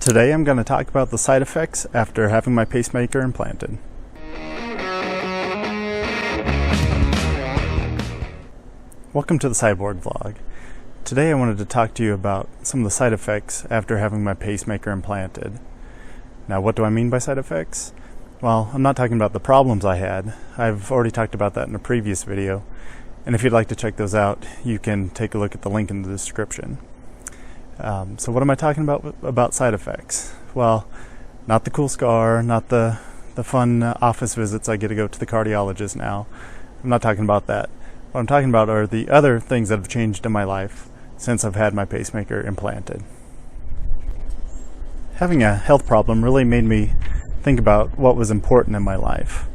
Today I'm going to talk about the side effects after having my pacemaker implanted. Welcome to the Cyborg Vlog. Today I wanted to talk to you about some of the side effects after having my pacemaker implanted. Now, what do I mean by side effects? Well, I'm not talking about the problems I had. I've already talked about that in a previous video, and if you'd like to check those out, you can take a look at the link in the description. So what am I talking about side effects? Well, not the cool scar, not the fun office visits I get to go to the cardiologist now. I'm not talking about that. What I'm talking about are the other things that have changed in my life since I've had my pacemaker implanted. Having a health problem really made me think about what was important in my life.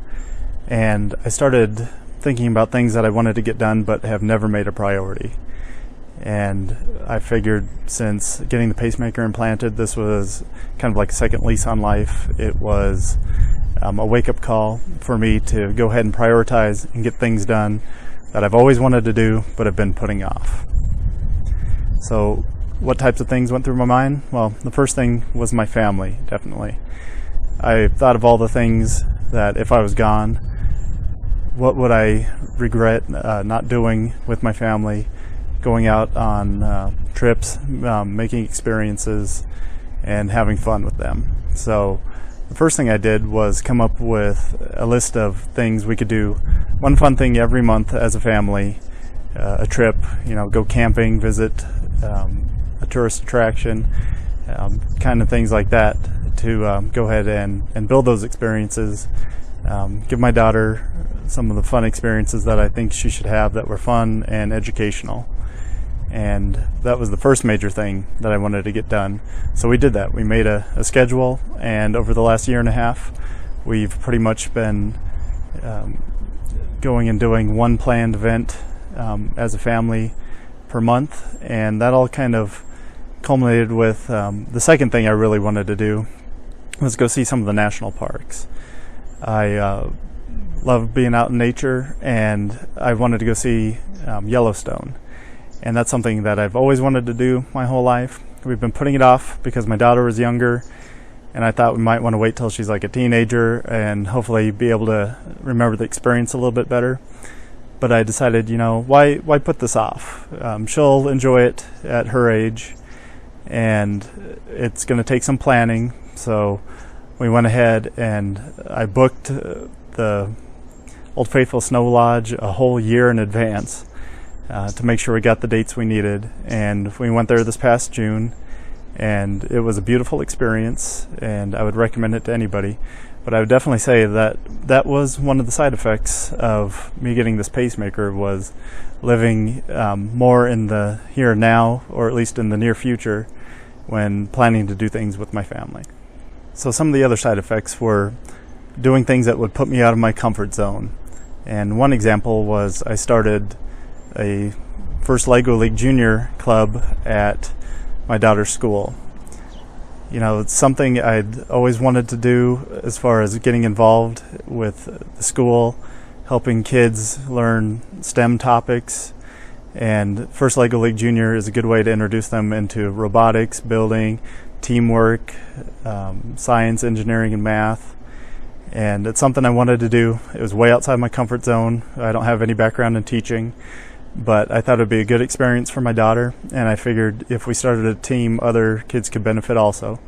And I started thinking about things that I wanted to get done but have never made a priority. And I figured since getting the pacemaker implanted, this was kind of like a second lease on life. It was a wake-up call for me to go ahead and prioritize and get things done that I've always wanted to do but have been putting off. So what types of things went through my mind? Well, the first thing was my family, definitely. I thought of all the things that if I was gone, what would I regret not doing with my family, going out on trips, making experiences, and having fun with them. So the first thing I did was come up with a list of things we could do. One fun thing every month as a family, a trip, go camping, visit a tourist attraction, kind of things like that, to go ahead and build those experiences, give my daughter some of the fun experiences that I think she should have that were fun and educational. And that was the first major thing that I wanted to get done. So we did that. We made a schedule, and over the last year and a half, we've pretty much been going and doing one planned event as a family per month, and that all kind of culminated with the second thing I really wanted to do was go see some of the national parks. I love being out in nature, and I wanted to go see Yellowstone. And that's something that I've always wanted to do my whole life. We've been putting it off because my daughter was younger, and I thought we might want to wait till she's like a teenager and hopefully be able to remember the experience a little bit better. But I decided, why put this off? She'll enjoy it at her age, and it's going to take some planning. So we went ahead and I booked the Old Faithful Snow Lodge a whole year in advance. To make sure we got the dates we needed, and we went there this past June, and it was a beautiful experience, and I would recommend it to anybody. But I would definitely say that was one of the side effects of me getting this pacemaker, was living more in the here and now, or at least in the near future, when planning to do things with my family. So some of the other side effects were doing things that would put me out of my comfort zone. And one example was I started a first Lego League Junior club at my daughter's school. It's something I'd always wanted to do as far as getting involved with the school, helping kids learn STEM topics, and first Lego League Junior is a good way to introduce them into robotics, building, teamwork, science, engineering, and math. And it's something I wanted to do. It was way outside my comfort zone. I don't have any background in teaching, but I thought it would be a good experience for my daughter, and I figured if we started a team, other kids could benefit also.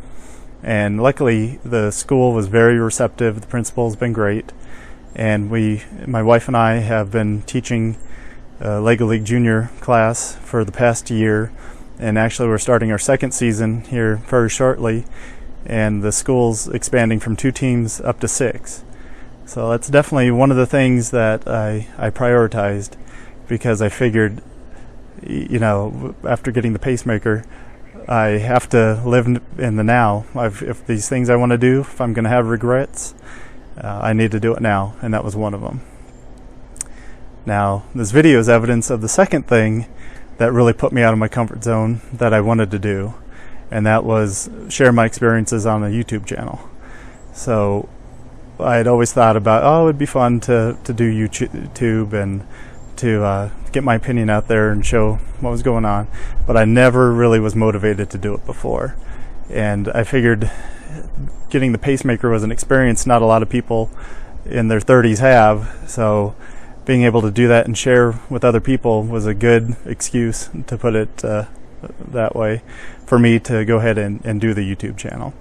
And luckily, the school was very receptive. The principal's been great, and my wife and I have been teaching Lego League Junior class for the past year, and actually we're starting our second season here very shortly, and the school's expanding from 2 teams up to 6. So that's definitely one of the things that I prioritized, because I figured, after getting the pacemaker, I have to live in the now. If these things I want to do, if I'm going to have regrets, I need to do it now, and that was one of them. Now, this video is evidence of the second thing that really put me out of my comfort zone that I wanted to do, and that was share my experiences on a YouTube channel. So I had always thought about, it would be fun to do YouTube and to get my opinion out there and show what was going on, but I never really was motivated to do it before. And I figured getting the pacemaker was an experience not a lot of people in their 30s have, so being able to do that and share with other people was a good excuse, to put it that way, for me to go ahead and do the YouTube channel.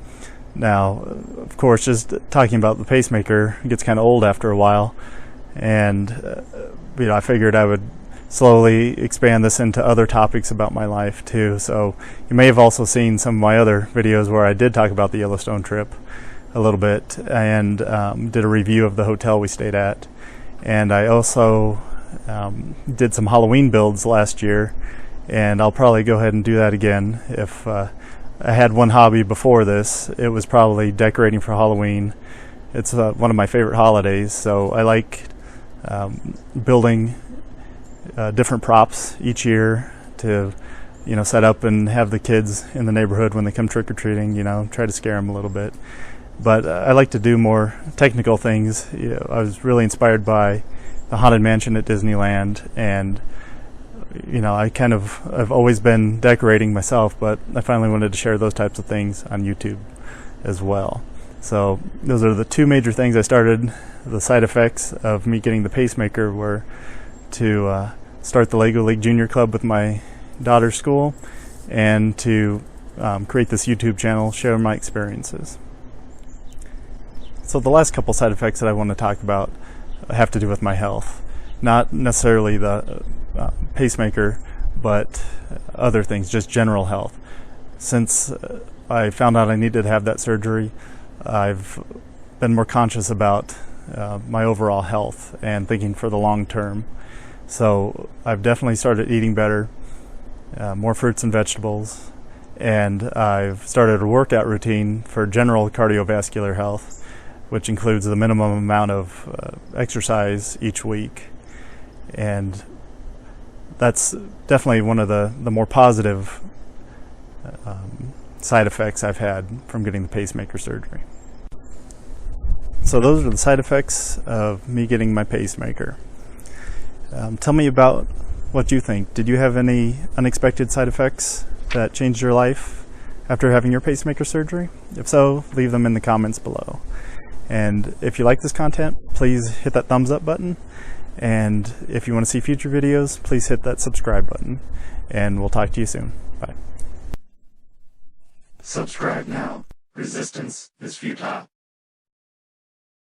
Now, of course, just talking about the pacemaker gets kind of old after a while, and I figured I would slowly expand this into other topics about my life too. So you may have also seen some of my other videos where I did talk about the Yellowstone trip a little bit, and did a review of the hotel we stayed at. And I also did some Halloween builds last year, and I'll probably go ahead and do that again. If I had one hobby before this, it was probably decorating for Halloween. It's one of my favorite holidays, so I like building different props each year to set up and have the kids in the neighborhood, when they come trick-or-treating, try to scare them a little bit. But I like to do more technical things. I was really inspired by the Haunted Mansion at Disneyland, and I've always been decorating myself, but I finally wanted to share those types of things on YouTube as well. So those are the two major things I started. The side effects of me getting the pacemaker were to start the Lego League Junior Club with my daughter's school, and to create this YouTube channel, share my experiences. So the last couple side effects that I want to talk about have to do with my health. Not necessarily the pacemaker, but other things, just general health. Since I found out I needed to have that surgery, I've been more conscious about my overall health and thinking for the long term. So I've definitely started eating better, more fruits and vegetables, and I've started a workout routine for general cardiovascular health, which includes the minimum amount of exercise each week. And that's definitely one of the more positive side effects I've had from getting the pacemaker surgery. So those are the side effects of me getting my pacemaker. Tell me about what you think. Did you have any unexpected side effects that changed your life after having your pacemaker surgery? If so, leave them in the comments below. And if you like this content, please hit that thumbs up button. And if you want to see future videos, please hit that subscribe button. And we'll talk to you soon. Bye. Subscribe now. Resistance is futile.